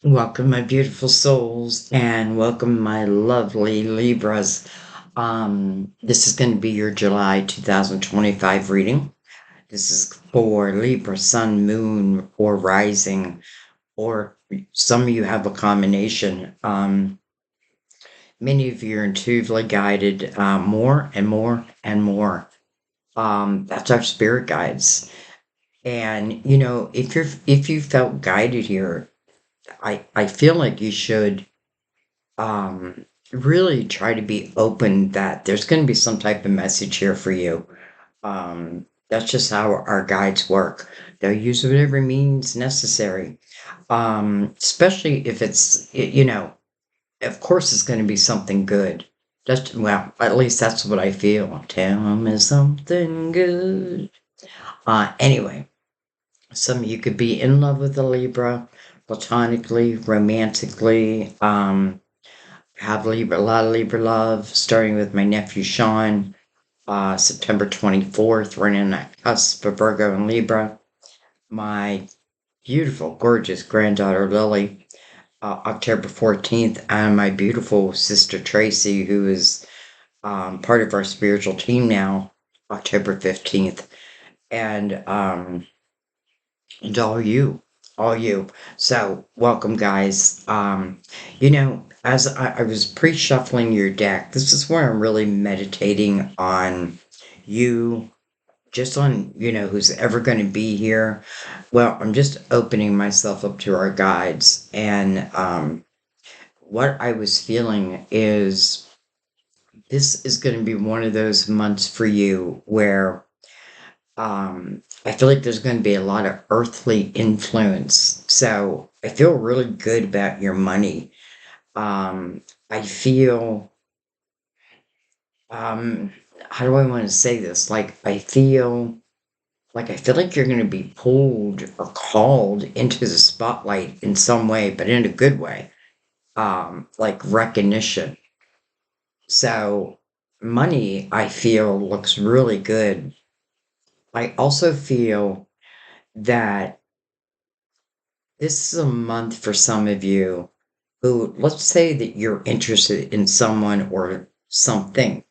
Welcome, my beautiful souls, and welcome, my lovely Libras. This is going to be your July 2025 reading. This is for Libra, Sun, Moon, or Rising, or some of you have a combination. Many of you are intuitively guided more and more and more. That's our spirit guides. And if you felt guided here, I feel like you should really try to be open that there's going to be some type of message here for you. That's just how our guides work. They'll use whatever means necessary. Especially if of course it's going to be something good. Just, well, at least that's what I feel. Tell me something good. Anyway, some of you could be in love with a Libra, platonically, romantically, have Libra, a lot of Libra love, starting with my nephew Sean, September 24th, running in that cusp of Virgo and Libra. My beautiful, gorgeous granddaughter Lily, October 14th, and my beautiful sister Tracy, who is part of our spiritual team now, October 15th. And all you. So, welcome, guys. As I was pre-shuffling your deck, this is where I'm really meditating on you, just on, who's ever going to be here. Well, I'm just opening myself up to our guides. And what I was feeling is this is going to be one of those months for you where I feel like there's going to be a lot of earthly influence. So I feel really good about your money. I feel, um, how do I want to say this? I feel like you're going to be pulled or called into the spotlight in some way, but in a good way. Like recognition. So money, I feel, looks really good. I also feel that this is a month for some of you who, let's say that you're interested in someone or something,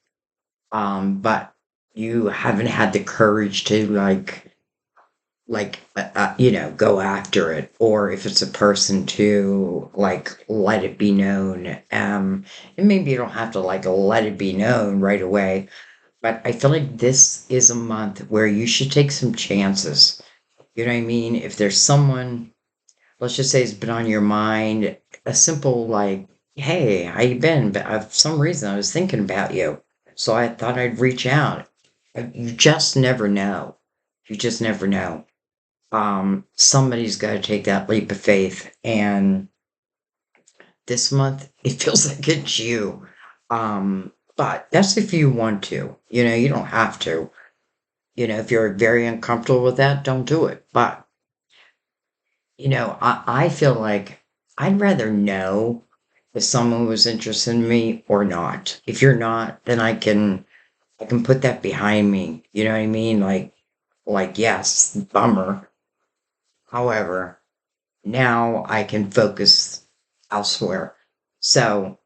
but you haven't had the courage to go after it, or if it's a person to let it be known. And maybe you don't have to let it be known right away, but I feel like this is a month where you should take some chances. You know what I mean? If there's someone, let's just say it's been on your mind, a simple hey, how you been? But for some reason I was thinking about you, so I thought I'd reach out. You just never know. You just never know. Somebody's got to take that leap of faith, and this month it feels like it's you. But that's if you want to. You don't have to. If you're very uncomfortable with that, don't do it. But I feel like I'd rather know if someone was interested in me or not. If you're not, then I can put that behind me. You know what I mean? Yes, bummer. However, now I can focus elsewhere. So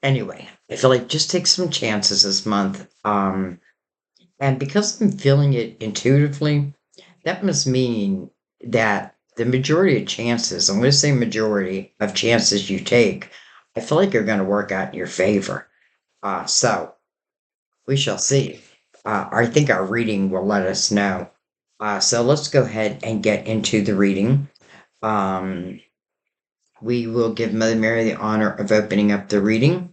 anyway, I feel like just take some chances this month. And because I'm feeling it intuitively, that must mean that the majority of chances, I'm going to say majority of chances you take, I feel like are going to work out in your favor. So we shall see. I think our reading will let us know. So let's go ahead and get into the reading. Um, we will give Mother Mary the honor of opening up the reading.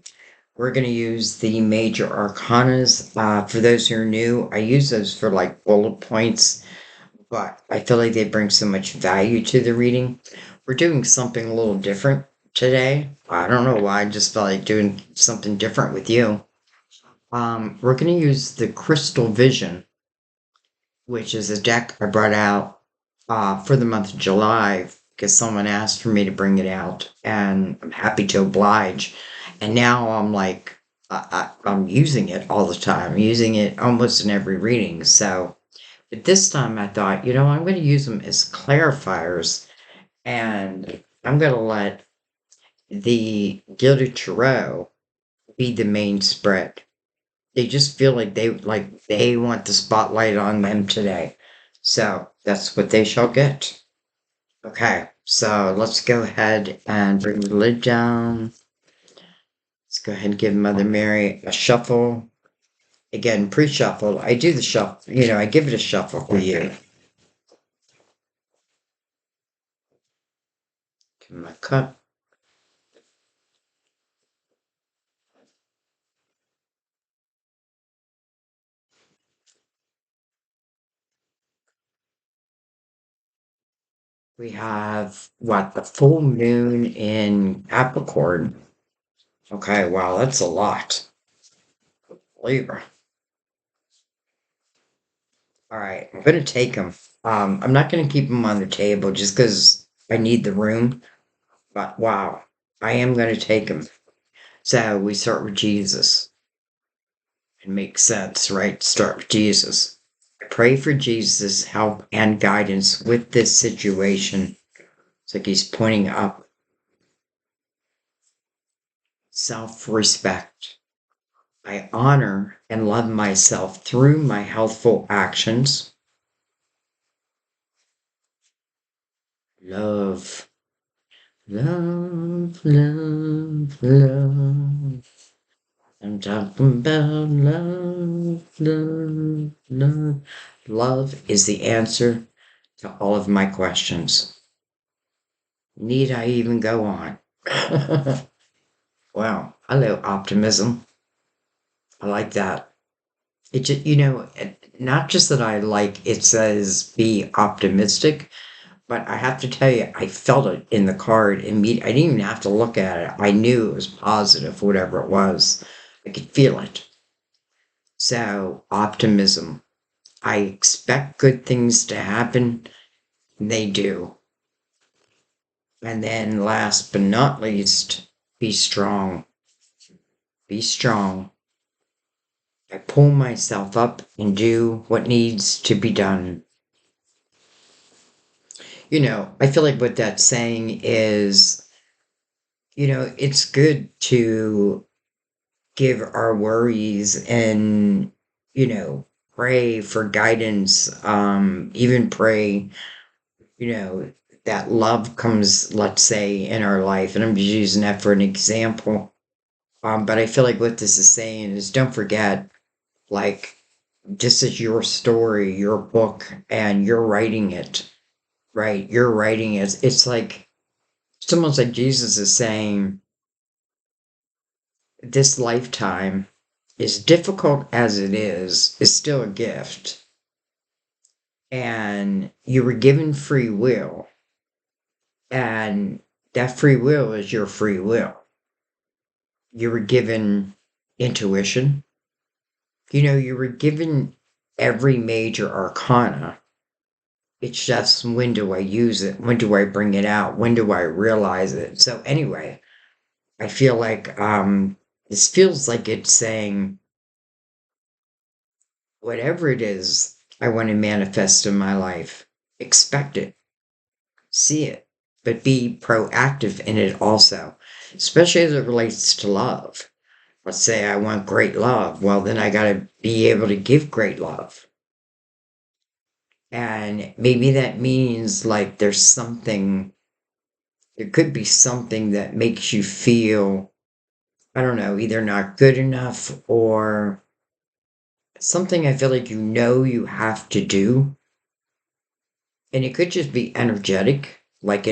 We're going to use the major arcanas. For those who are new, I use those for bullet points, but I feel like they bring so much value to the reading. We're doing something a little different today. I don't know why, I just felt like doing something different with you. We're going to use the Crystal Vision, which is a deck I brought out for the month of July because someone asked for me to bring it out, and I'm happy to oblige. And now I'm I'm using it all the time. I'm using it almost in every reading. So, but this time I thought, I'm going to use them as clarifiers. And I'm going to let the Gilded Tarot be the main spread. They just feel like they want the spotlight on them today. So that's what they shall get. Okay, so let's go ahead and bring the lid down. Let's go ahead and give Mother Mary a shuffle. Again, pre-shuffle. I do the shuffle, I give it a shuffle for you. Give my cup. We have what, the full moon in Capricorn. Okay, wow, that's a lot. Libra. All right, I'm gonna take them. I'm not gonna keep them on the table just because I need the room. But wow, I am gonna take them. So we start with Jesus. It makes sense, right? Start with Jesus. I pray for Jesus' help and guidance with this situation. It's like he's pointing up. Self-respect. I honor and love myself through my healthful actions. Love, love, love, love. I'm talking about love, love, love. Love is the answer to all of my questions. Need I even go on? Wow, hello, optimism. I like that. It just, not just that I like it says be optimistic, but I have to tell you, I felt it in the card immediately. I didn't even have to look at it. I knew it was positive, whatever it was. I could feel it. So, optimism. I expect good things to happen. They do. And then last but not least, be strong. Be strong. I pull myself up and do what needs to be done. I feel like what that's saying is, it's good to give our worries and, pray for guidance, even pray, you know, that love comes, let's say, in our life. And I'm just using that for an example. But I feel like what this is saying is don't forget, like, this is your story, your book, and you're writing it, right? You're writing it. It's almost like Jesus is saying, this lifetime, as difficult as it is still a gift. And you were given free will, and that free will is your free will. You were given intuition. You were given every major arcana. It's just, when do I use it? When do I bring it out? When do I realize it? So anyway, I feel like this feels like it's saying, whatever it is I want to manifest in my life, expect it, see it, but be proactive in it also, especially as it relates to love. Let's say I want great love. Well, then I got to be able to give great love. And maybe that means like there could be something that makes you feel, I don't know, either not good enough or something I feel like you have to do. And it could just be energetic, like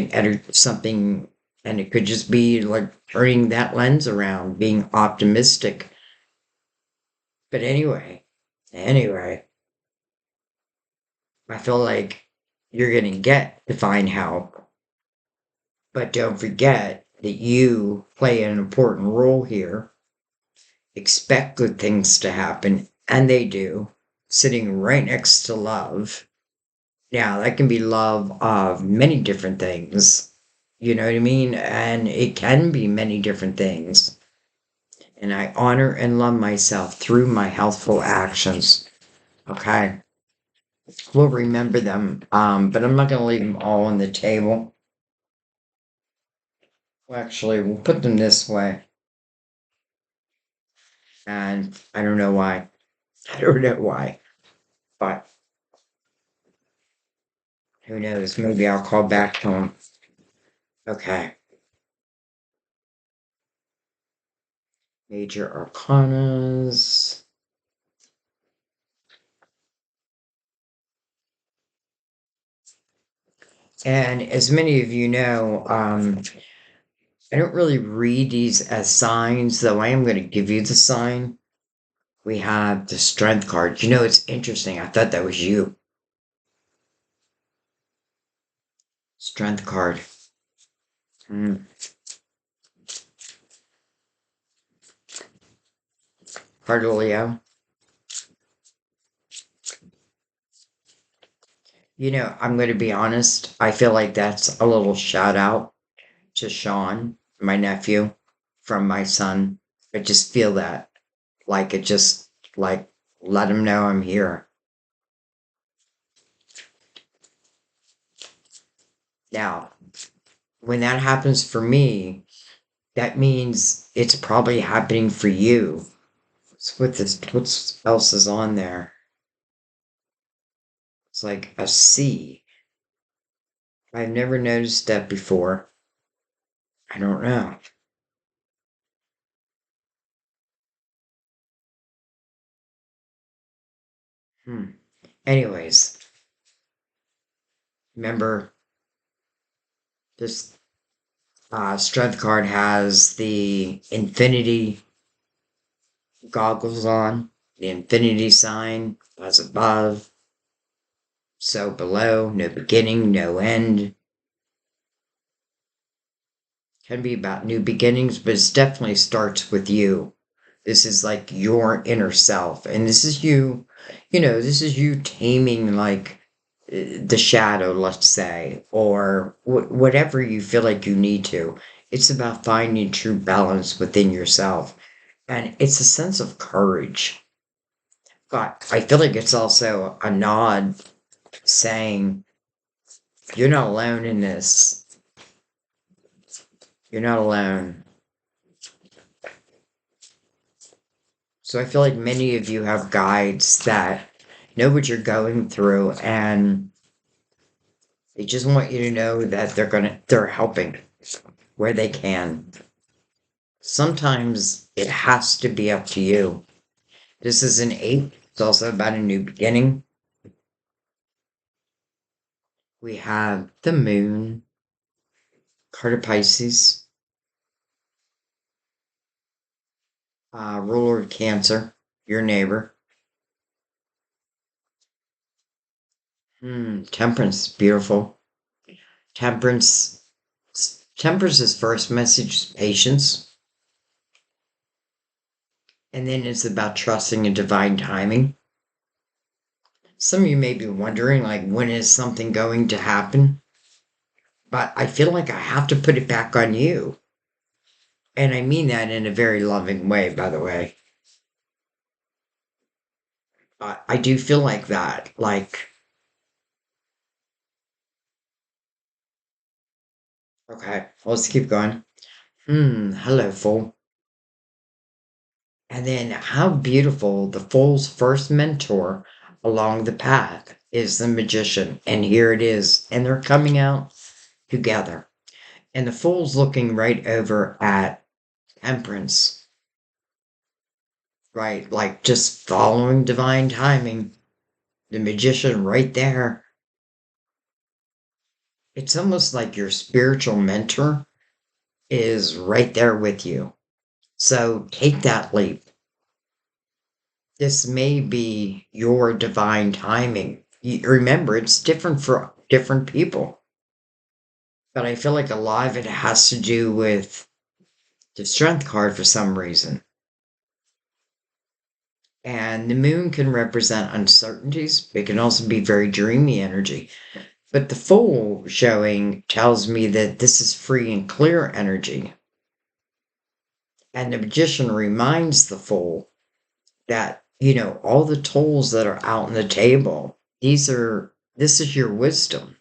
something, and it could just be like turning that lens around, being optimistic. But anyway, I feel like you're going to get divine help. But don't forget that you play an important role here. Expect good things to happen, and they do, sitting right next to love. Now, that can be love of many different things. You know what I mean? And it can be many different things. And I honor and love myself through my healthful actions. Okay. We'll remember them. But I'm not going to leave them all on the table. Well, actually, we'll put them this way. And I don't know why. I don't know why. But who knows? Maybe I'll call back to him. Okay. Major arcanas. And as many of you know, I don't really read these as signs, though I am going to give you the sign. We have the strength card. You know, it's interesting. I thought that was you. Strength card. Hmm. Card of Leo. You know, I'm going to be honest. I feel like that's a little shout out to Sean, my nephew, from my son. I just feel that. Like it just, like, let him know I'm here. Now, when that happens for me, that means it's probably happening for you. So what else is on there? It's like a C. I've never noticed that before. I don't know. Hmm. Anyways, remember this strength card has the infinity goggles on, the infinity sign, as above, so below, no beginning, no end. Can be about new beginnings, but it definitely starts with you. This is like your inner self. And this is you, this is you taming like the shadow, let's say, or whatever you feel like you need to. It's about finding true balance within yourself. And it's a sense of courage. But I feel like it's also a nod saying, you're not alone in this. You're not alone. So I feel like many of you have guides that know what you're going through and they just want you to know that they're helping where they can. Sometimes it has to be up to you. This is an eight. It's also about a new beginning. We have the moon, card of Pisces, ruler of Cancer, your neighbor. Temperance, beautiful. Temperance, Temperance's first message is patience, and then it's about trusting in divine timing. Some of you may be wondering, like, when is something going to happen? But I feel like I have to put it back on you. And I mean that in a very loving way, by the way. I do feel like that. Like, okay, let's keep going. Hello, Fool. And then how beautiful the Fool's first mentor along the path is the magician. And here it is. And they're coming out together. And the Fool's looking right over at Temperance, right? Like just following divine timing. The magician right there. It's almost like your spiritual mentor is right there with you. So take that leap. This may be your divine timing. Remember, it's different for different people. But I feel like a lot of it has to do with the strength card for some reason. And the moon can represent uncertainties. It can also be very dreamy energy. But the Fool showing tells me that this is free and clear energy. And the magician reminds the Fool that, all the tools that are out on the table, this is your wisdom.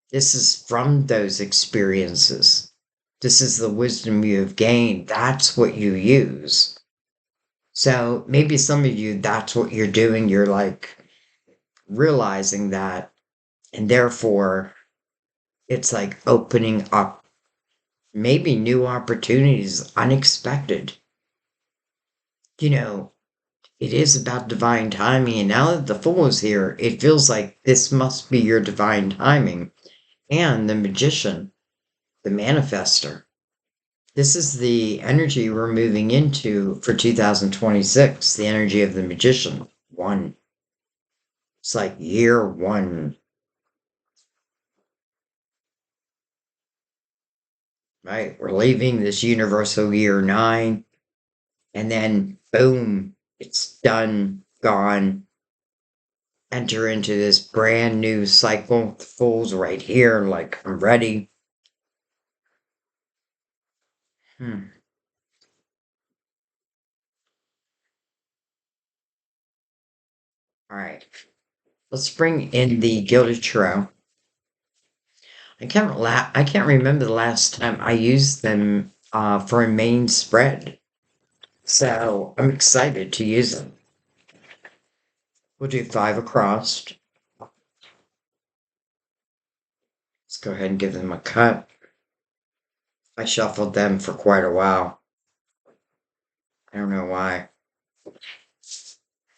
This is from those experiences. This is the wisdom you have gained. That's what you use. So maybe some of you, that's what you're doing. You're like realizing that, and therefore it's like opening up maybe new opportunities, unexpected. You know, it is about divine timing. And now that the Fool is here, it feels like this must be your divine timing. And the Magician, the Manifester. This is the energy we're moving into for 2026, the energy of the Magician. One. It's like year one, right? We're leaving this universal year nine, and then boom, it's done, gone. Enter into this brand new cycle. The Fool's right here, like, I'm ready. Hmm. All right. Let's bring in the Gilded Tarot. I can't remember the last time I used them for a main spread. So I'm excited to use them. We'll do five across. Let's go ahead and give them a cut. I shuffled them for quite a while. I don't know why.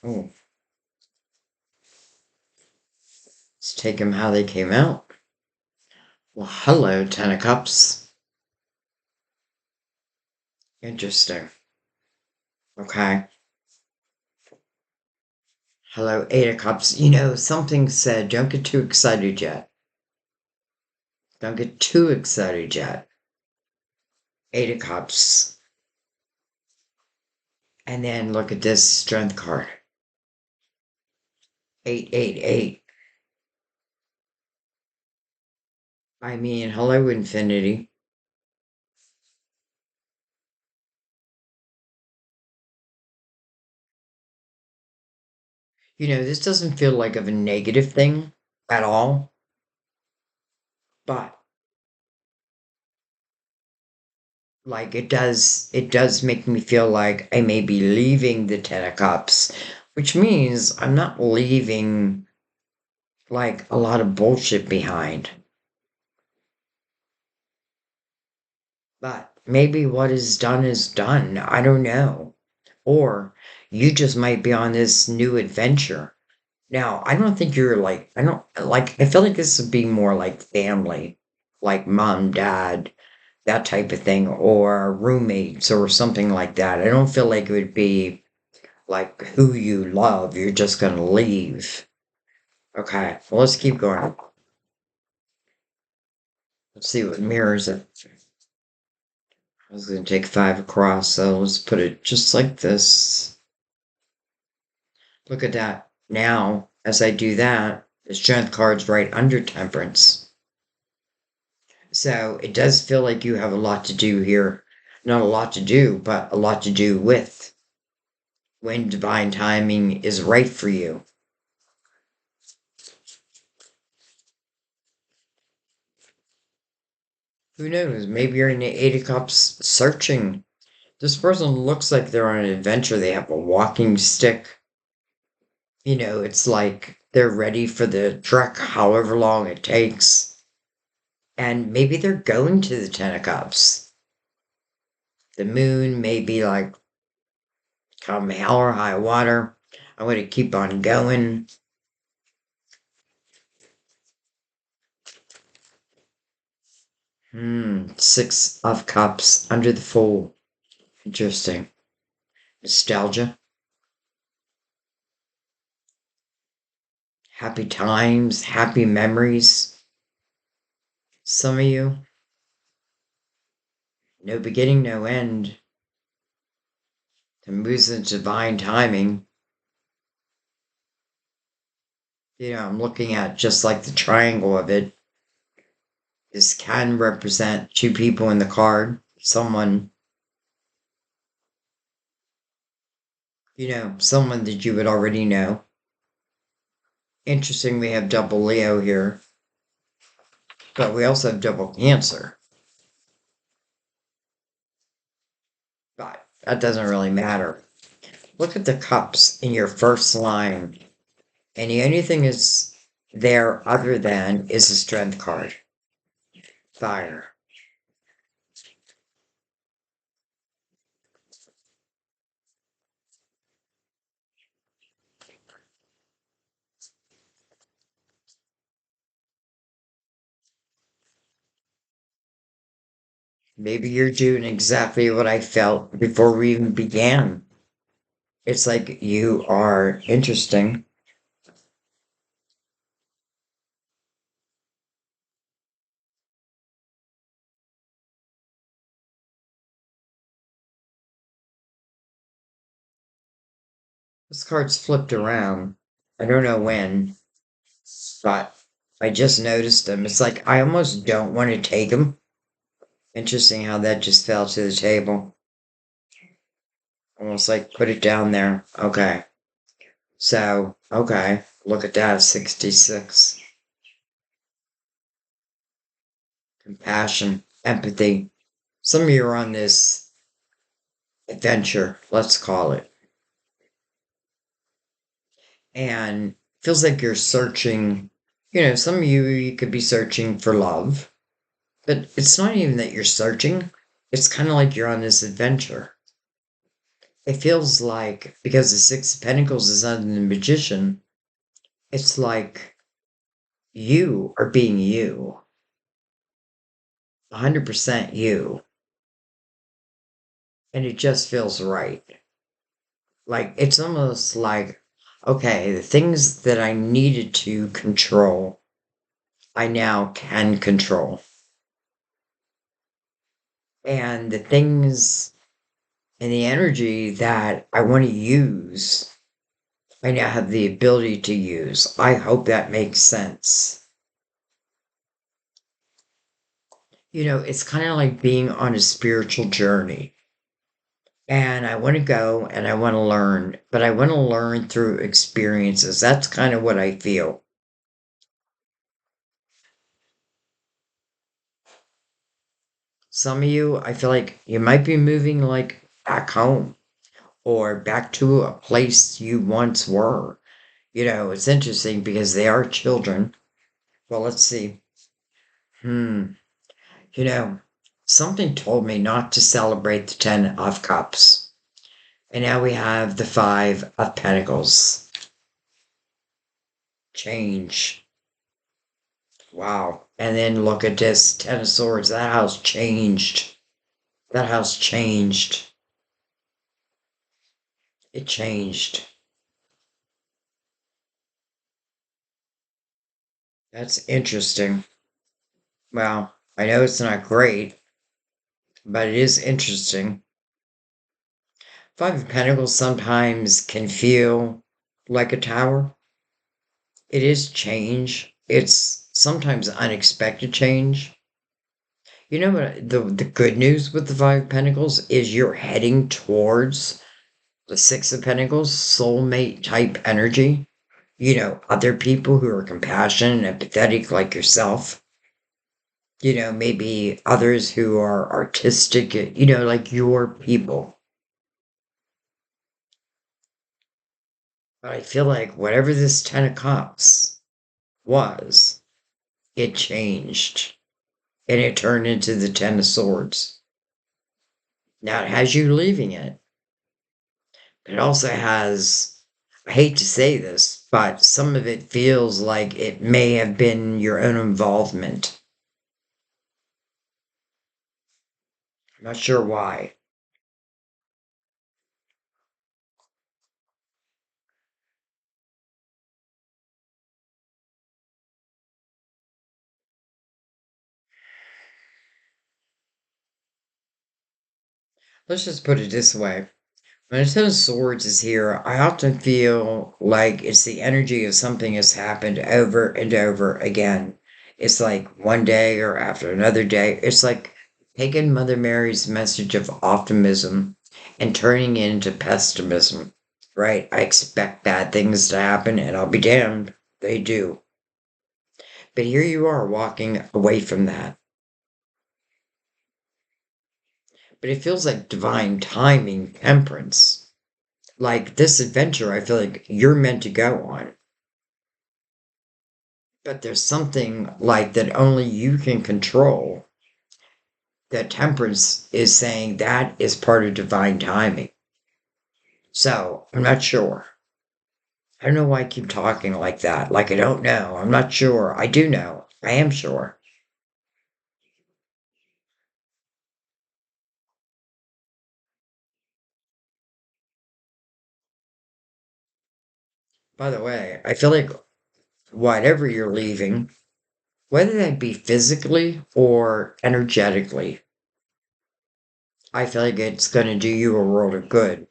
Oh, let's take them how they came out. Well, hello, Ten of Cups. Interesting. Okay. Hello, Eight of Cups. You know, something said, don't get too excited yet. Don't get too excited yet. Eight of Cups. And then look at this Strength card. 888. I mean, hello, Infinity. You know, this doesn't feel like of a negative thing at all, but like it does make me feel like I may be leaving the Ten of Cups, which means I'm not leaving like a lot of bullshit behind. But maybe what is done is done. I don't know. Or you just might be on this new adventure. Now, I don't think you're like, I don't like, I feel like this would be more like family, like mom, dad, that type of thing, or roommates or something like that. I don't feel like it would be like who you love. You're just going to leave. Okay, well, let's keep going. Let's see what mirrors it. I was going to take five across, so let's put it just like this. Look at that. Now, as I do that, the strength card's right under temperance. So it does feel like you have a lot to do here. Not a lot to do, but a lot to do with when divine timing is right for you. Who knows? Maybe you're in the Eight of Cups searching. This person looks like they're on an adventure. They have a walking stick. You know, it's like they're ready for the trek, however long it takes. And maybe they're going to the Ten of Cups. The moon may be like, come hell or high water. I'm going to keep on going. Six of Cups under the Fool. Interesting. Nostalgia. Happy times, happy memories. Some of you, no beginning, no end. The moves of divine timing. You know, I'm looking at just like the triangle of it. This can represent two people in the card. Someone, you know, someone that you would already know. Interesting, we have double Leo here, but we also have double Cancer. That doesn't really matter. Look at the cups in your first line, and the only thing is there other than is a strength card. Fire. Maybe you're doing exactly what I felt before we even began. It's like you are interesting. This card's flipped around. I don't know when, but I just noticed them. It's like I almost don't want to take them. Interesting how that just fell to the table. Almost like put it down there. Okay. So, okay. Look at that. 66. Compassion, empathy. Some of you are on this adventure, let's call it. And feels like you're searching. Some of you could be searching for love, but it's not even that you're searching. It's kind of like you're on this adventure. It feels like because the Six of Pentacles is under the Magician, it's like you are being you, 100% you, and it just feels right. Like it's almost like, okay, the things that I needed to control, I now can control. And the things and the energy that I want to use, I now have the ability to use. I hope that makes sense. It's kind of like being on a spiritual journey. And I want to go and I want to learn, but I want to learn through experiences. That's kind of what I feel. Some of you, I feel like you might be moving like back home or back to a place you once were. It's interesting because they are children. Well, let's see. Hmm. You know, Something told me not to celebrate the 10 of cups. And now we have the 5 of pentacles. Change. Wow. And then look at this 10 of swords. That house changed. That house changed. It changed. That's interesting. Well, I know it's not great, but it is interesting. 5 of Pentacles sometimes can feel like a tower. It is change. It's sometimes unexpected change. You know what? The good news with the 5 of Pentacles is you're heading towards the 6 of Pentacles, soulmate type energy. Other people who are compassionate and empathetic like yourself. Maybe others who are artistic, like your people. But I feel like whatever this 10 of Cups was, it changed and it turned into the 10 of Swords. Now it has you leaving it, but it also has, I hate to say this, but some of it feels like it may have been your own involvement. I'm not sure why. Let's just put it this way. When a Ten of Swords is here, I often feel like it's the energy of something has happened over and over again. It's like one day or after another day. It's like taking Mother Mary's message of optimism and turning it into pessimism, right? I expect bad things to happen and I'll be damned. They do. But here you are walking away from that. but it feels like divine timing, temperance. Like this adventure, I feel like you're meant to go on. But there's something like that only you can control, that temperance is saying that is part of divine timing. So I'm not sure. I don't know why I keep talking like that. Like I don't know. I'm not sure. I do know. I am sure. By the way, I feel like whatever you're leaving, whether that be physically or energetically, I feel like it's going to do you a world of good.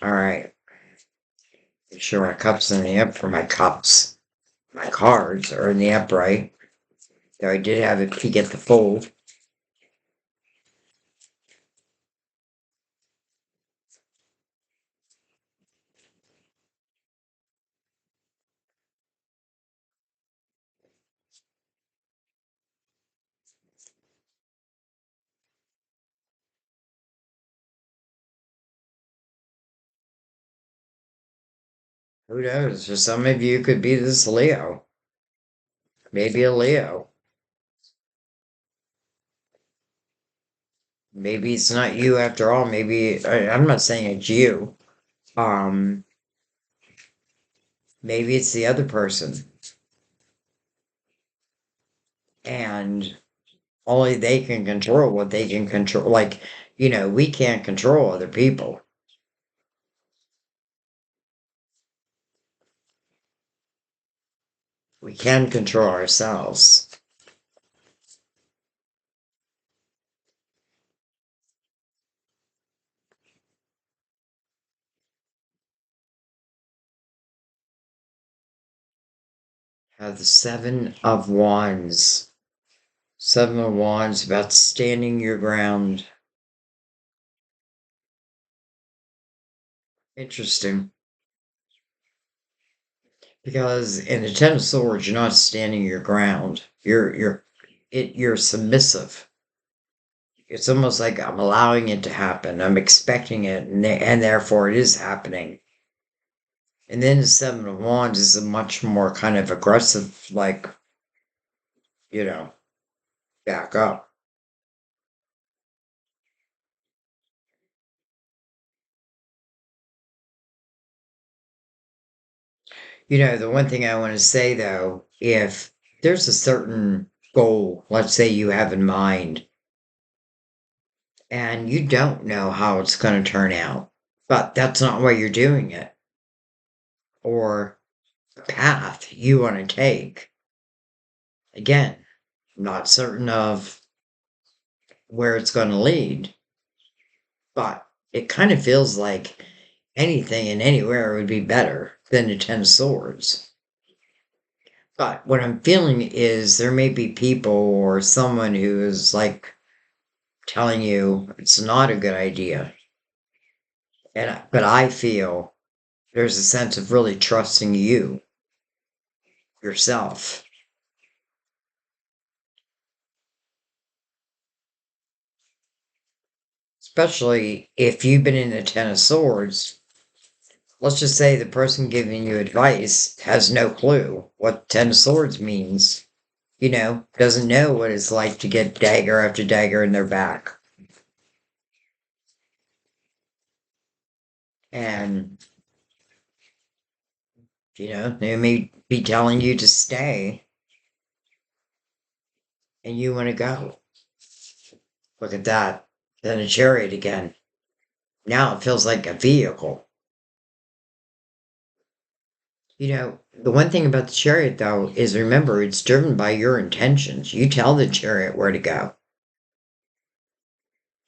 All right. Make sure my cups in the up for my cups. My cards are in the upright. Though I did have a peek at the fold. Who knows? For some of you, it could be this Leo. Maybe a Leo. Maybe it's not you after all. Maybe I'm not saying it's you. Um, maybe it's the other person, and only they can control what they can control. Like, we can't control other people. We can control ourselves. Have the Seven of Wands. Seven of Wands about standing your ground. Interesting. Because in the Ten of Swords, you're not standing your ground. You're submissive. It's almost like I'm allowing it to happen. I'm expecting it, and therefore it is happening. And then the Seven of Wands is a much more kind of aggressive, like, you know, back up. The one thing I want to say though, if there's a certain goal, let's say you have in mind, and you don't know how it's going to turn out, but that's not why you're doing it, or the path you want to take. Again, I'm not certain of where it's going to lead, but it kind of feels like anything and anywhere would be better than the Ten of Swords. But what I'm feeling is there may be people or someone who is like telling you it's not a good idea. But I feel there's a sense of really trusting yourself. Especially if you've been in the Ten of Swords. Let's just say the person giving you advice has no clue what Ten of Swords means. Doesn't know what it's like to get dagger after dagger in their back. And, they may be telling you to stay and you want to go. Look at that. Then a chariot again. Now it feels like a vehicle. The one thing about the chariot, though, is remember it's driven by your intentions. You tell the chariot where to go.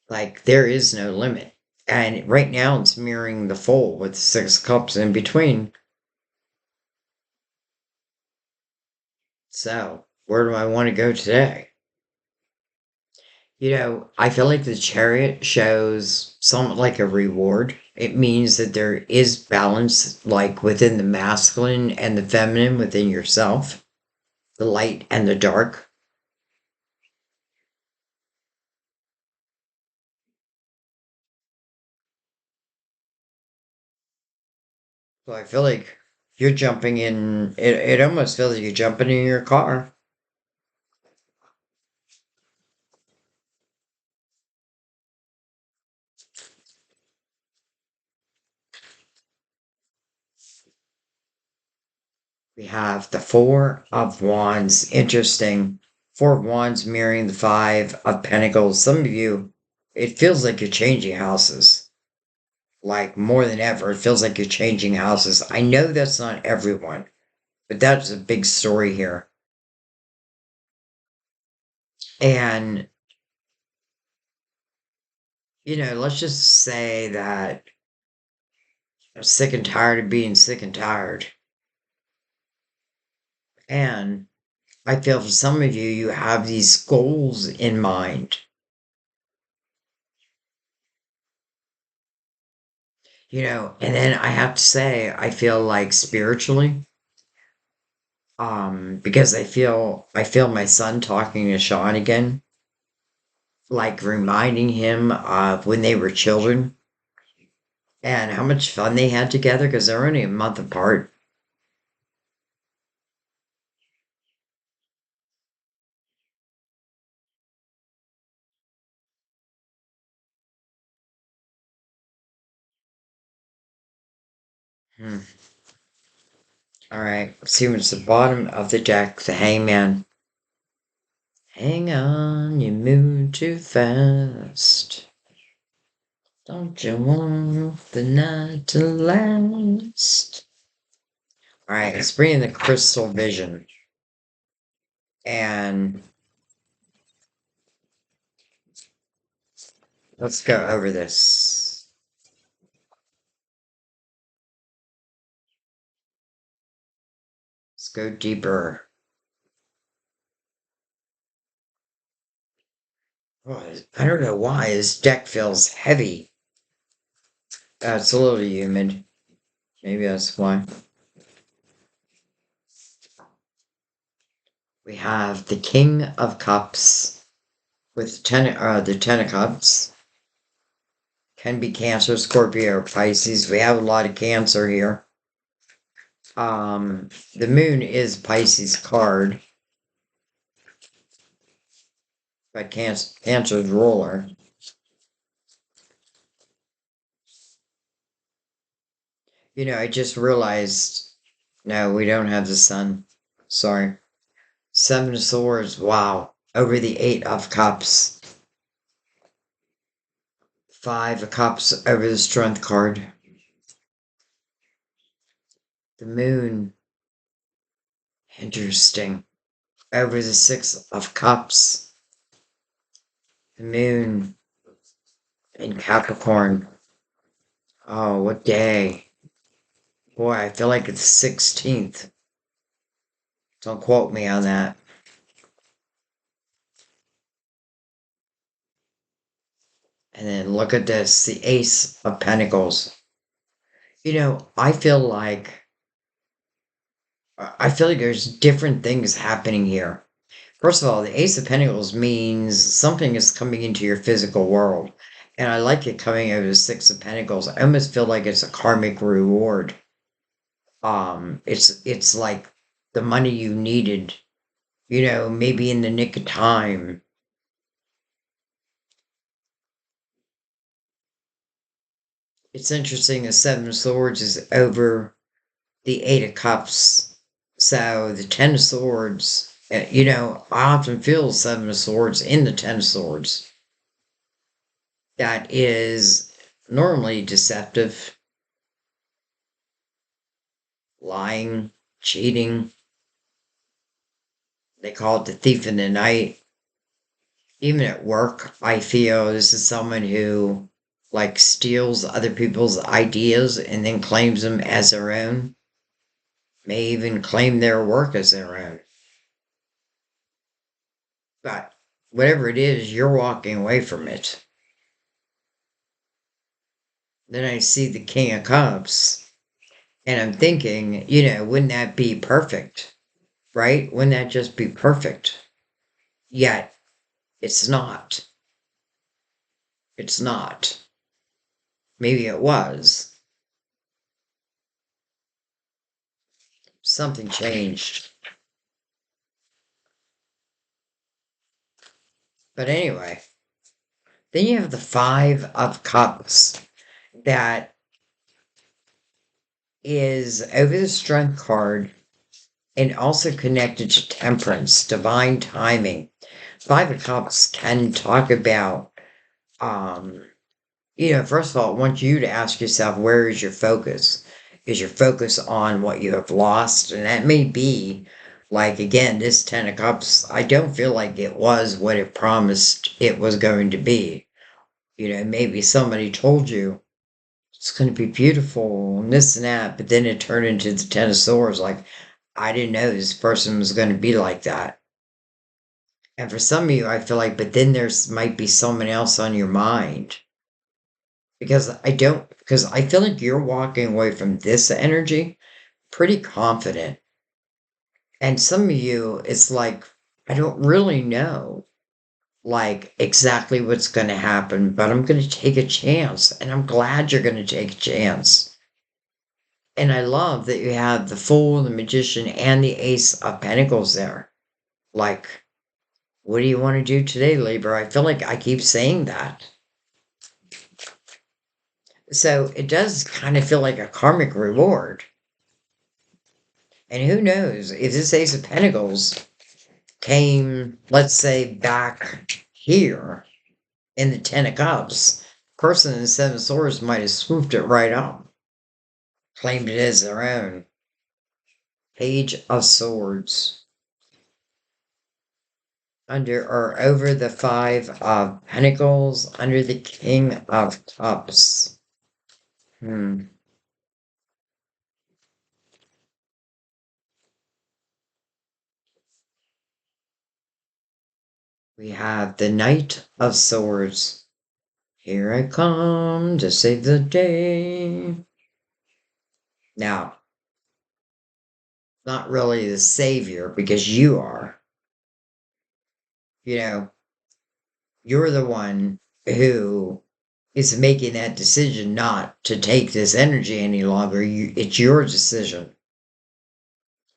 Like, there is no limit. And right now it's mirroring the foal with the Six of Cups in between. So, where do I want to go today? I feel like the chariot shows somewhat like a reward. It means that there is balance, like within the masculine and the feminine within yourself, the light and the dark. So I feel like you're jumping in. It almost feels like you're jumping in your car. We have the Four of Wands. Interesting. Four of Wands mirroring the Five of Pentacles. Some of you, it feels like you're changing houses. Like more than ever, it feels like you're changing houses. I know that's not everyone, but that's a big story here. And, let's just say that I'm sick and tired of being sick and tired. And I feel for some of you, you have these goals in mind, and then I have to say, I feel like spiritually, because I feel my son talking to Sean again, like reminding him of when they were children and how much fun they had together because they're only a month apart. Hmm. All right, let's see what's the bottom of the deck. The Hangman. Hang on, you move too fast. Don't you want the night to last? All right, let's bring in the crystal vision. And let's go over this. Let's go deeper. Oh, I don't know why this deck feels heavy. It's a little humid. Maybe that's why. We have the King of Cups with the Ten of Cups. Can be Cancer, Scorpio, or Pisces. We have a lot of Cancer here. The Moon is Pisces card, but Cancer's ruler. I just realized. No, we don't have the Sun. Sorry. Seven of Swords. Wow. Over the Eight of Cups. Five of Cups over the Strength card. The Moon. Interesting. Over the Six of Cups. The Moon in Capricorn. Oh, what day? Boy, I feel like it's 16th. Don't quote me on that. And then look at this, the Ace of Pentacles. I feel like there's different things happening here. First of all, the Ace of Pentacles means something is coming into your physical world. And I like it coming over the Six of Pentacles. I almost feel like it's a karmic reward. It's like the money you needed, maybe in the nick of time. It's interesting the Seven of Swords is over the Eight of Cups. So the Ten of Swords, I often feel Seven of Swords in the Ten of Swords. That is normally deceptive, lying, cheating. They call it the thief in the night. Even at work, I feel this is someone who like steals other people's ideas and then claims them as their own. May even claim their work as their own. But whatever it is, you're walking away from it. Then I see the King of Cups, and I'm thinking, wouldn't that be perfect? Right? Wouldn't that just be perfect? Yet, it's not. It's not. Maybe it was. something changed. But anyway, then you have the Five of Cups that is over the Strength card and also connected to Temperance, divine timing. Five of Cups can talk about, um, first of all, I want you to ask yourself, where is your focus? Is your focus on what you have lost? And that may be, like, again, this Ten of Cups, I don't feel like it was what it promised it was going to be. Maybe somebody told you it's going to be beautiful and this and that, but then it turned into the Ten of Swords. Like, I didn't know this person was going to be like that. And for some of you, I feel like, but then there's might be someone else on your mind. Because I feel like you're walking away from this energy pretty confident. And some of you, it's like, I don't really know, like, exactly what's going to happen, but I'm going to take a chance. And I'm glad you're going to take a chance. And I love that you have the Fool, the Magician, and the Ace of Pentacles there. Like, what do you want to do today, Libra? I feel like I keep saying that. So it does kind of feel like a karmic reward. And who knows if this Ace of Pentacles came, let's say, back here in the Ten of Cups, person in the Seven of Swords might have swooped it right up, claimed it as their own. Page of Swords. Under or over the Five of Pentacles, under the King of Cups. We have the Knight of Swords. Here I come to save the day. Now, not really the savior because you are. You know, you're the one who is making that decision not to take this energy any longer. It's your decision.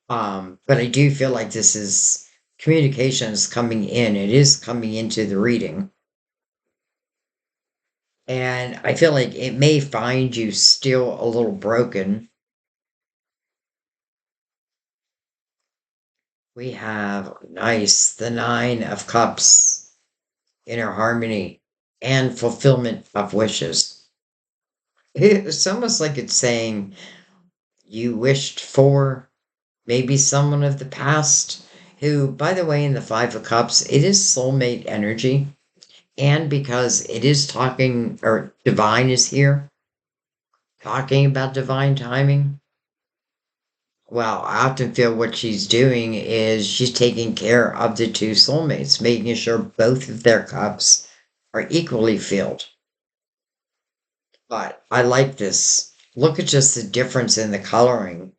But I do feel like this is communication is coming in. It is coming into the reading. And I feel like it may find you still a little broken. We have nice, the Nine of Cups, inner harmony, and fulfillment of wishes. It's almost like it's saying you wished for maybe someone of the past who, by the way, in the Five of Cups, it is soulmate energy. And because it is talking, or divine is here, talking about divine timing, well, I often feel what she's doing is she's taking care of the two soulmates, making sure both of their cups are equally filled. But I like this. Look at just the difference in the coloring.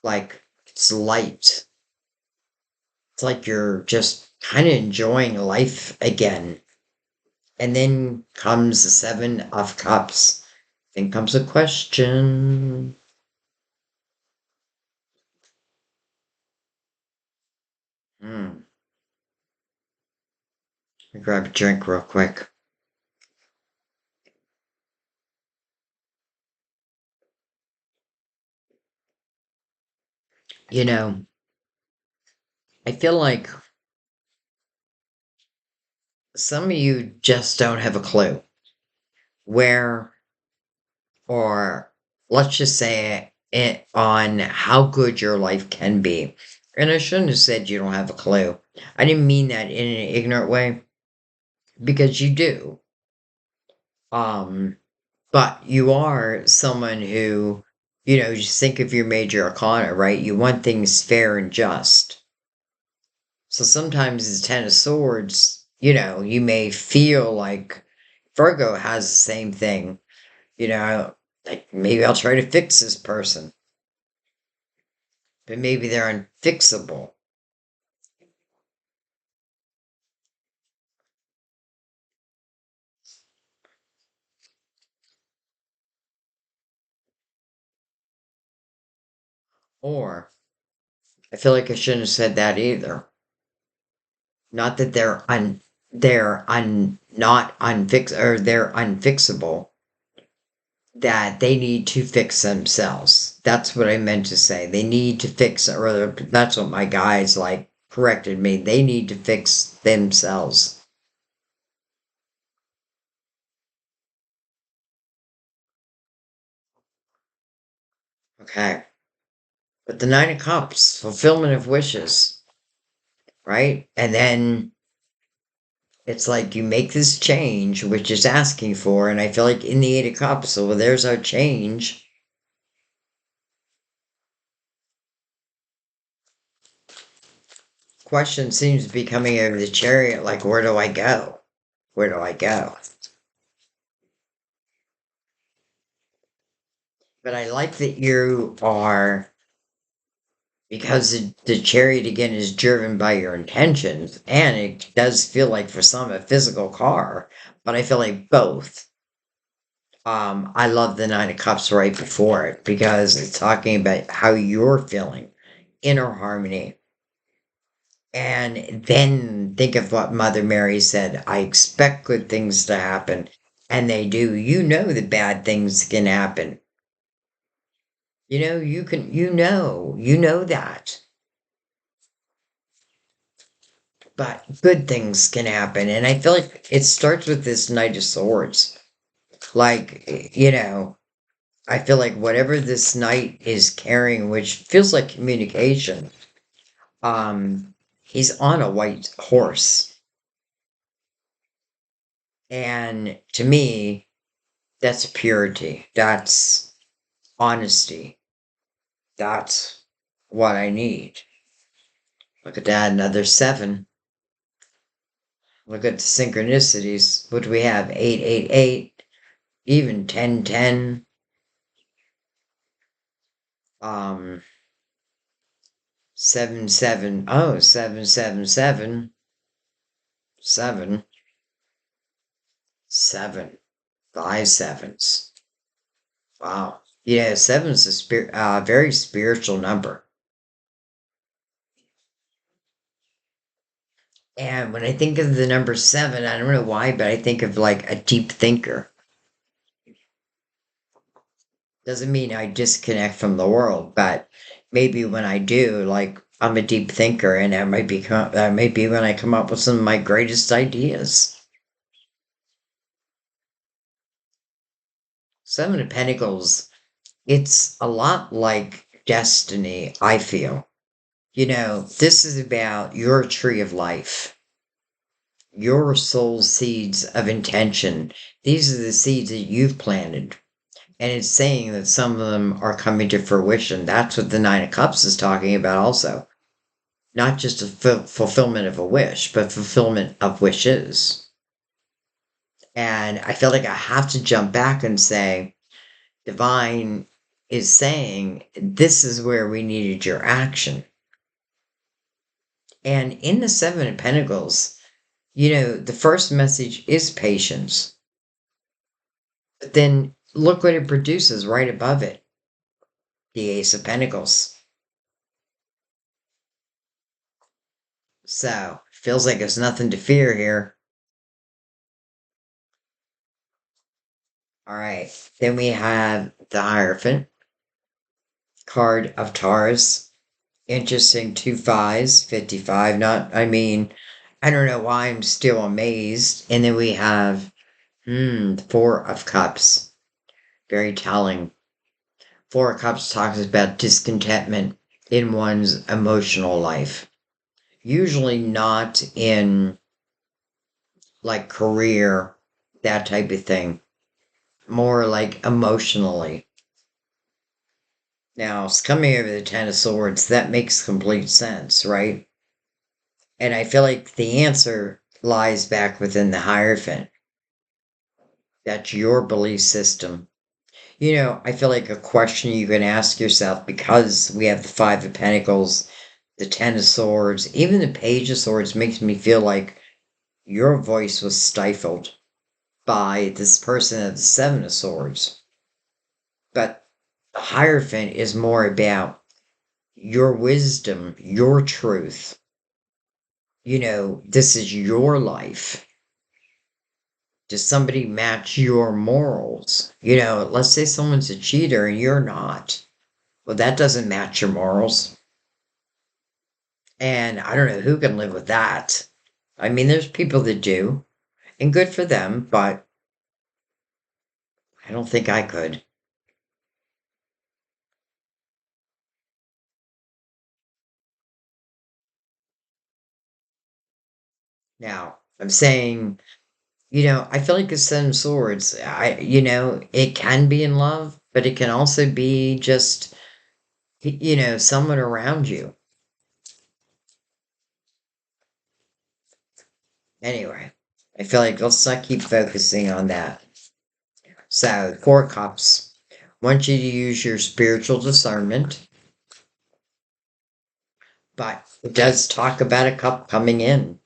Like, it's light. It's like you're just kind of enjoying life again. And then comes the Seven of Cups. Then comes a question. Hmm. Let me grab a drink real quick. You know, I feel like some of you just don't have a clue where, or let's just say it on how good your life can be. And I shouldn't have said you don't have a clue. I didn't mean that in an ignorant way because you do. Um, but you are someone who, just think of your major arcana, right? You want things fair and just. So sometimes the Ten of Swords, you may feel like Virgo has the same thing. Like maybe I'll try to fix this person, but maybe they're unfixable. Or I feel like I shouldn't have said that either. Not that not unfix or they're unfixable, that they need to fix themselves. That's what I meant to say. They need to fix, or that's what my guys like corrected me. They need to fix themselves. Okay. But the Nine of Cups, fulfillment of wishes, right? And then it's like you make this change, which is asking for, and I feel like in the Eight of Cups, so well, there's our change. Question seems to be coming over the chariot, like, where do I go? Where do I go? But I like that you are, because the chariot again is driven by your intentions, and it does feel like for some a physical car, but I feel like both. I love the Nine of Cups right before it because it's talking about how you're feeling, inner harmony. And then think of what Mother Mary said, I expect good things to happen, and they do. You know that bad things can happen. You know, you know that. But good things can happen. And I feel like it starts with this Knight of Swords. Like, I feel like whatever this knight is carrying, which feels like communication, he's on a white horse. And to me, that's purity. That's honesty. That's what I need. Look at that, another seven. Look at the synchronicities. What do we have? 888, even 1010. Um, 7 7. Oh, 7 7 7. 7 7. 5 sevens. Wow. Yeah, seven's a very spiritual number. And when I think of the number seven, I don't know why, but I think of like a deep thinker. Doesn't mean I disconnect from the world, but maybe when I do, like I'm a deep thinker, and that might be when I come up with some of my greatest ideas. Seven of Pentacles, it's a lot like destiny, I feel. This is about your tree of life, your soul seeds of intention. These are the seeds that you've planted. And it's saying that some of them are coming to fruition. That's what the Nine of Cups is talking about, also. Not just a fulfillment of a wish, but fulfillment of wishes. And I feel like I have to jump back and say, Divine is saying, this is where we needed your action. And in the Seven of Pentacles, the first message is patience. But then look what it produces right above it, the Ace of Pentacles. So, feels like there's nothing to fear here. All right. Then we have the Hierophant, card of Taurus. Interesting, two fives, 55. I don't know why I'm still amazed. And then we have, the Four of Cups. Very telling. Four of Cups talks about discontentment in one's emotional life. Usually not in like career, that type of thing. More like emotionally. Now, it's coming over the Ten of Swords. That makes complete sense, right? And I feel like the answer lies back within the Hierophant. That's your belief system. I feel like a question you can ask yourself, because we have the Five of Pentacles, the Ten of Swords, even the Page of Swords makes me feel like your voice was stifled by this person at the Seven of Swords. But the Hierophant is more about your wisdom, your truth. This is your life. Does somebody match your morals? Let's say someone's a cheater and you're not. Well, that doesn't match your morals. And I don't know who can live with that. I mean, there's people that do, and good for them, but I don't think I could. Now, I'm saying, I feel like the Seven of Swords, it can be in love, but it can also be just, someone around you. Anyway, I feel like let's not keep focusing on that. So, Four Cups want you to use your spiritual discernment, but it does talk about a cup coming in.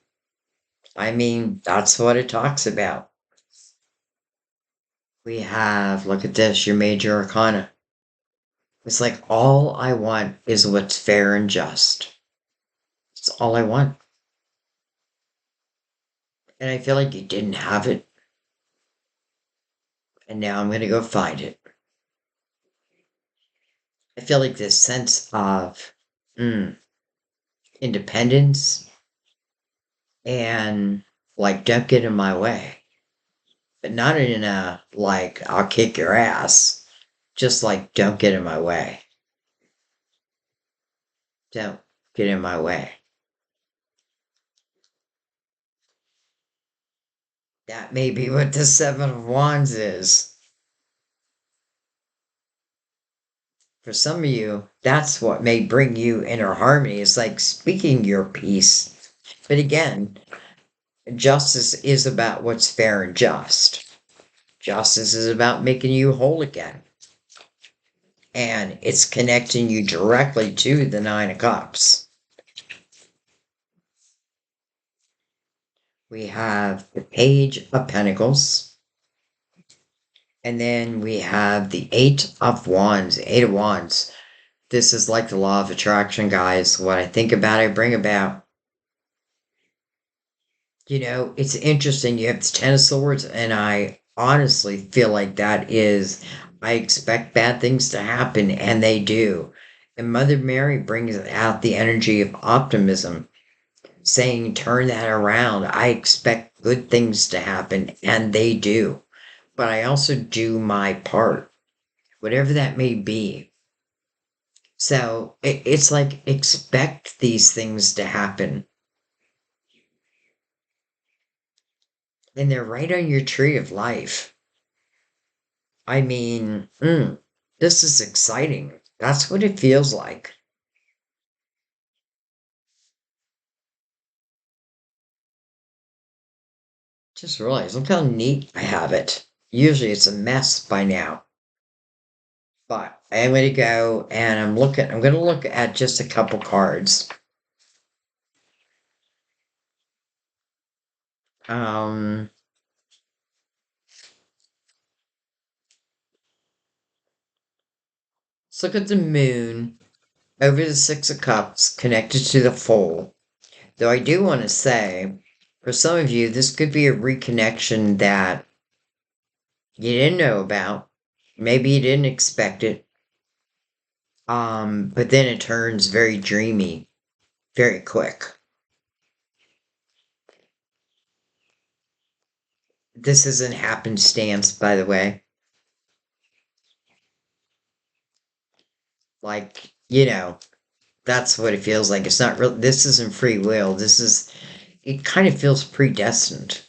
I mean, that's what it talks about. We have, look at this, your major arcana. It's like all I want is what's fair and just. It's all I want. And I feel like you didn't have it. And now I'm going to go find it. I feel like this sense of mm, independence and like, don't get in my way. But not in a like, I'll kick your ass. Just like, don't get in my way. Don't get in my way. That may be what the Seven of Wands is. For some of you, that's what may bring you inner harmony. It's like speaking your piece. But again, justice is about what's fair and just. Justice is about making you whole again. And it's connecting you directly to the Nine of Cups. We have the Page of Pentacles. And then we have the Eight of Wands. Eight of Wands. This is like the law of attraction, guys. What I think about, I bring about. It's interesting. You have the Ten of Swords, and I honestly feel like that is, I expect bad things to happen, and they do. And Mother Mary brings out the energy of optimism, saying, turn that around. I expect good things to happen, and they do. But I also do my part, whatever that may be. So it's like, expect these things to happen. And they're right on your tree of life. I mean, this is exciting. That's what it feels like. Just realize, look how neat I have it. Usually it's a mess by now. But I am going to go and I'm going to look at just a couple cards. Um, let's look at the moon over the Six of Cups connected to the Fool. Though I do want to say, for some of you, this could be a reconnection that you didn't know about. Maybe you didn't expect it. But then it turns very dreamy, very quick. This isn't happenstance, by the way. Like, that's what it feels like. It's not real. This isn't free will. It kind of feels predestined.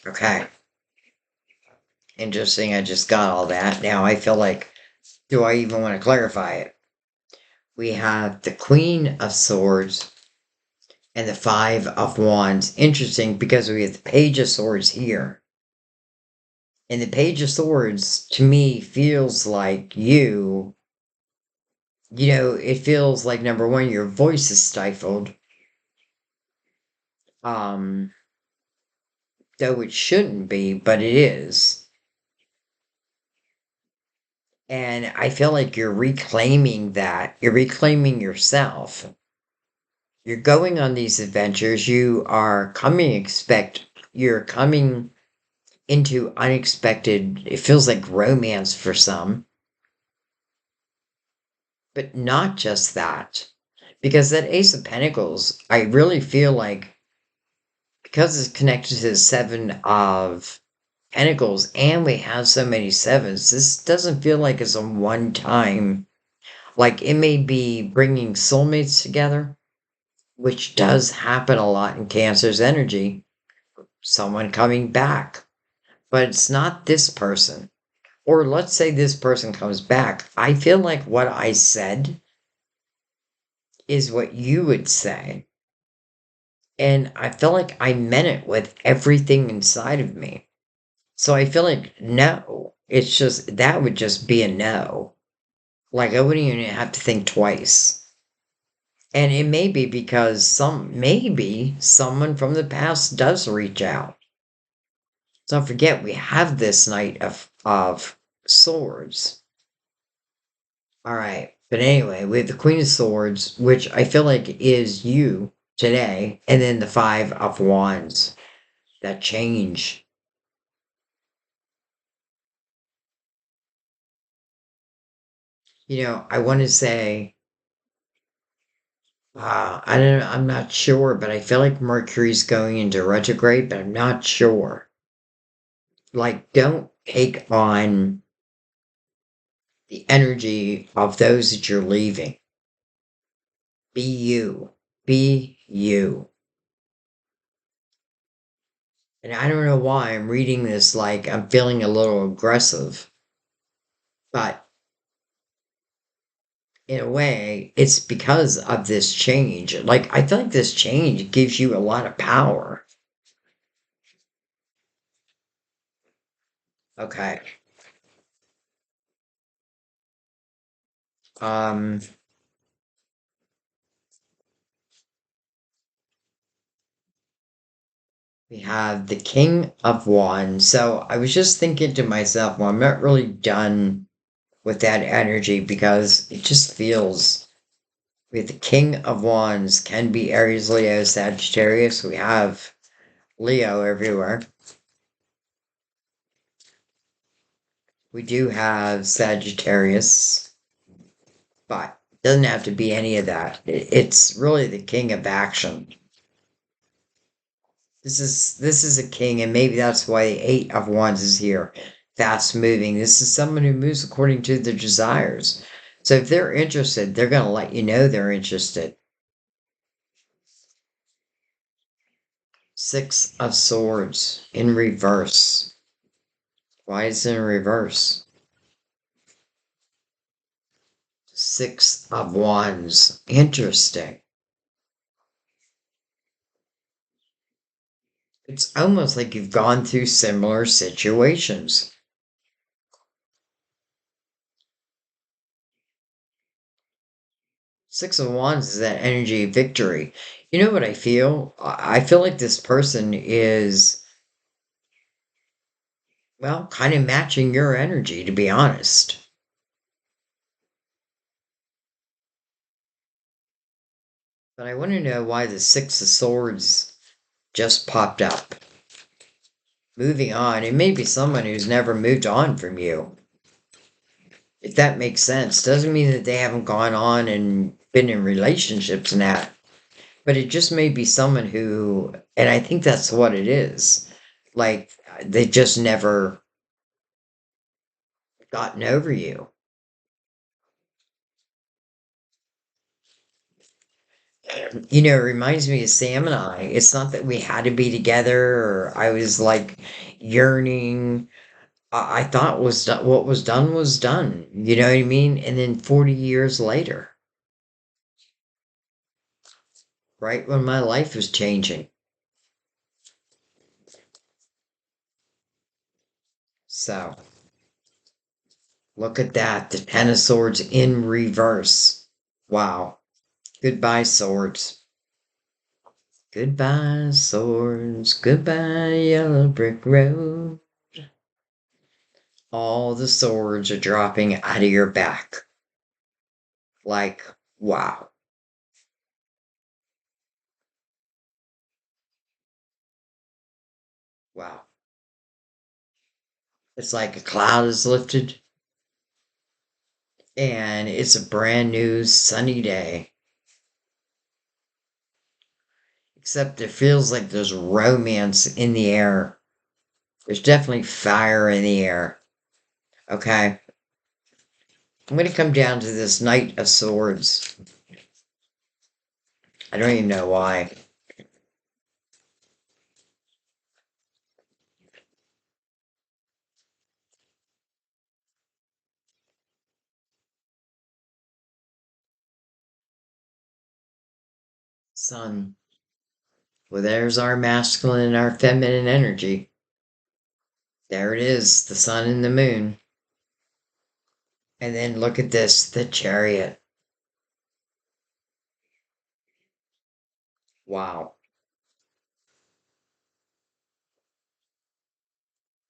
Okay. Interesting. I just got all that. Now I feel like, do I even want to clarify it? We have the Queen of Swords and the Five of Wands. Interesting because we have the Page of Swords here. And the Page of Swords, to me, feels like it feels like, number one, your voice is stifled. Um, though it shouldn't be, but it is. And I feel like you're reclaiming that. You're reclaiming yourself. You're going on these adventures. You're coming into unexpected, it feels like romance for some, but not just that. Because that Ace of Pentacles, I really feel like because it's connected to the Seven of Pentacles and we have so many sevens, this doesn't feel like it's a one time. Like it may be bringing soulmates together, which does happen a lot in Cancer's energy. Someone coming back, but it's not this person. Or let's say this person comes back. I feel like what I said is what you would say. And I feel like I meant it with everything inside of me. So I feel like no. It's just, that would just be a no. Like I wouldn't even have to think twice. And it may be because maybe someone from the past does reach out. Don't forget, we have this Knight of Swords. All right. But anyway, we have the Queen of Swords, which I feel like is you today, and then the Five of Wands. That change. I want to say, I don't know, I'm not sure, but I feel like Mercury's going into retrograde, but I'm not sure. Like, don't take on the energy of those that you're leaving. Be you. Be you. And I don't know why I'm reading this like I'm feeling a little aggressive, but in a way, it's because of this change. Like, I feel like this change gives you a lot of power. Okay. Um, we have the King of Wands. So I was just thinking to myself, well, I'm not really done with that energy because it just feels with the King of Wands can be Aries, Leo, Sagittarius. We have Leo everywhere. We do have Sagittarius, but it doesn't have to be any of that. It's really the king of action. This is a king, and maybe that's why the Eight of Wands is here. Fast moving. This is someone who moves according to their desires. So if they're interested, they're going to let you know they're interested. Six of Swords in reverse. Why is it in reverse? Six of Wands. Interesting. It's almost like you've gone through similar situations. Six of Wands is that energy of victory. You know what I feel? I feel like this person is, well, kind of matching your energy, to be honest. But I want to know why the Six of Swords just popped up. Moving on. It may be someone who's never moved on from you. If that makes sense. Doesn't mean that they haven't gone on and been in relationships and that. But it just may be someone who, and I think that's what it is. Like, they just never gotten over you. It reminds me of Sam and I. It's not that we had to be together or I was like yearning. I thought what was done was done. You know what I mean? And then 40 years later, right when my life was changing. So look at that. The Ten of Swords in reverse. Wow. Goodbye, swords. Goodbye, swords. Goodbye, yellow brick road. all the swords are dropping out of your back. Like, wow. Wow. It's like a cloud is lifted and it's a brand new sunny day. Except it feels like there's romance in the air. There's definitely fire in the air. Okay. I'm going to come down to this Knight of Swords. I don't even know why. Sun. Well, there's our masculine and our feminine energy. There it is, the sun and the moon. And then look at this, the chariot. Wow.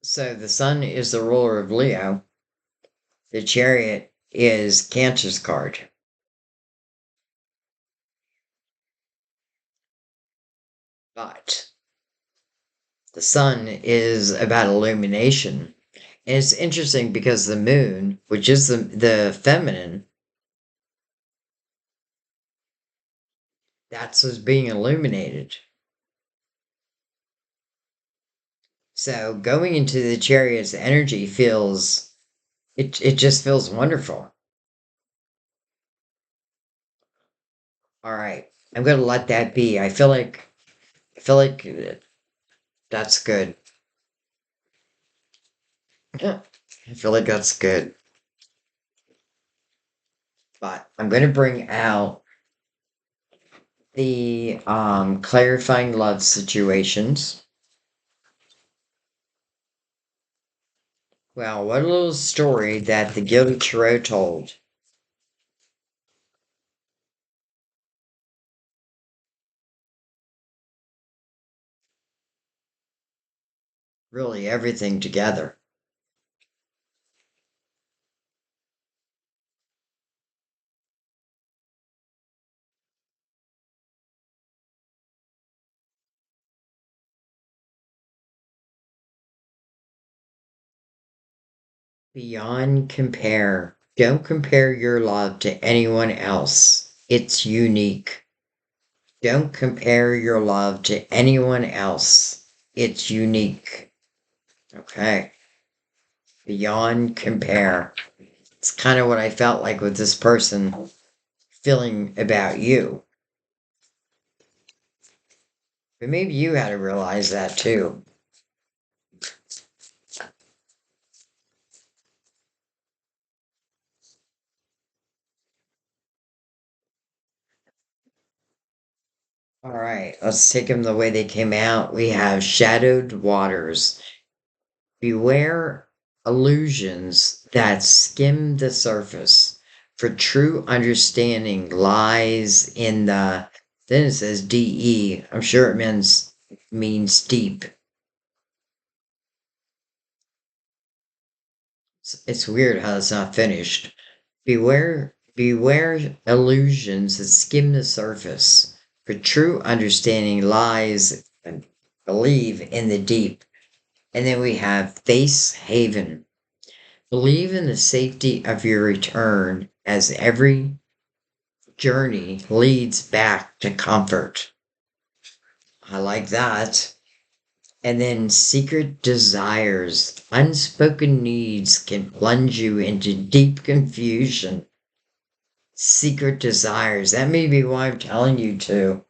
So the sun is the ruler of Leo. The chariot is Cancer's card. But the sun is about illumination. And it's interesting because the moon, which is the feminine, that's what's being illuminated. So going into the chariot's energy feels it just feels wonderful. All right. I'm gonna let that be. I feel like that's good. Yeah, I feel like that's good. But I'm gonna bring out the clarifying love situations. Well, what a little story that the Gilded Tarot told. Really everything together. Beyond compare. Don't compare your love to anyone else. It's unique. Don't compare your love to anyone else. It's unique. Okay. Beyond compare. It's kind of what I felt like with this person feeling about you. But maybe you had to realize that too. All right, let's take them the way they came out. We have shadowed waters. Beware illusions that skim the surface, for true understanding lies in the. Then it says DE. I'm sure it means deep. It's weird how it's not finished. Beware illusions that skim the surface, for true understanding lies and believe in the deep. And then we have face haven. Believe in the safety of your return, as every journey leads back to comfort. I like that. And then secret desires, unspoken needs can plunge you into deep confusion. Secret desires. That may be why I'm telling you to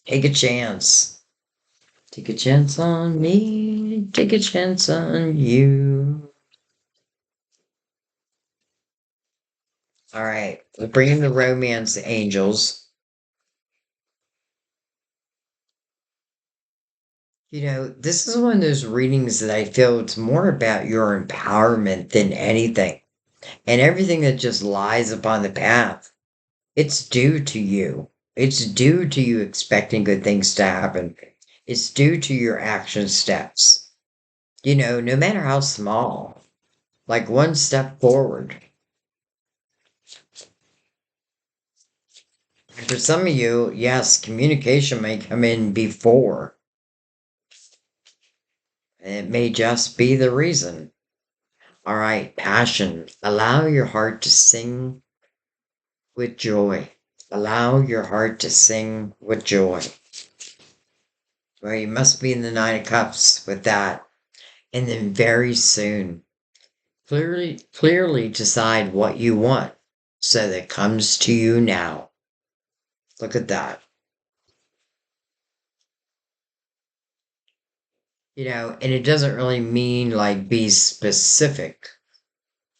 take a chance. Take a chance on me. Take a chance on you. All right. We'll bring in the romance angels. This is one of those readings that I feel it's more about your empowerment than anything. And everything that just lies upon the path, it's due to you. It's due to you expecting good things to happen. It's due to your action steps. No matter how small. like one step forward. For some of you, yes, communication may come in before. It may just be the reason. All right, passion. Allow your heart to sing with joy. Allow your heart to sing with joy. Well, you must be in the Nine of Cups with that. And then very soon, clearly decide what you want so that it comes to you now. Look at that. And it doesn't really mean like be specific,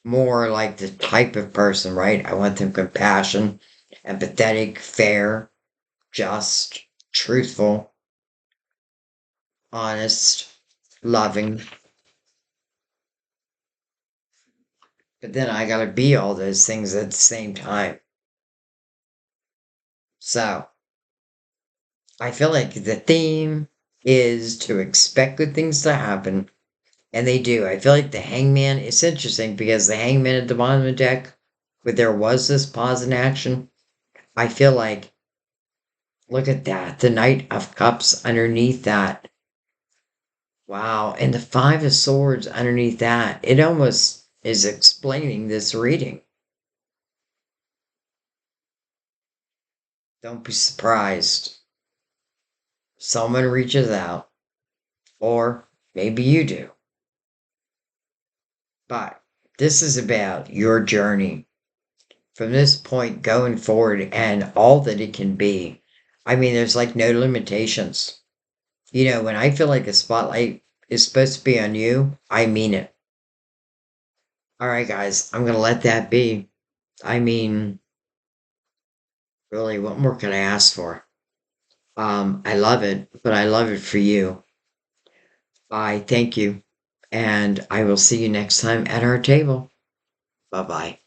more like the type of person, right? I want them compassion, empathetic, fair, just, truthful, honest, loving. But then I gotta be all those things at the same time. So I feel like the theme is to expect good things to happen. And they do. I feel like the hangman, it's interesting because the hangman at the bottom of the deck, where there was this pause in action, I feel like, look at that. The Knight of Cups underneath that. Wow. And the Five of Swords underneath that. It almost is explaining this reading. Don't be surprised. Someone reaches out, or maybe you do. But this is about your journey from this point going forward and all that it can be. I mean, there's like no limitations. When I feel like a spotlight is supposed to be on you, I mean it. All right, guys, I'm going to let that be. I mean, really, what more can I ask for? I love it, but I love it for you. I thank you, and I will see you next time at our table. Bye bye.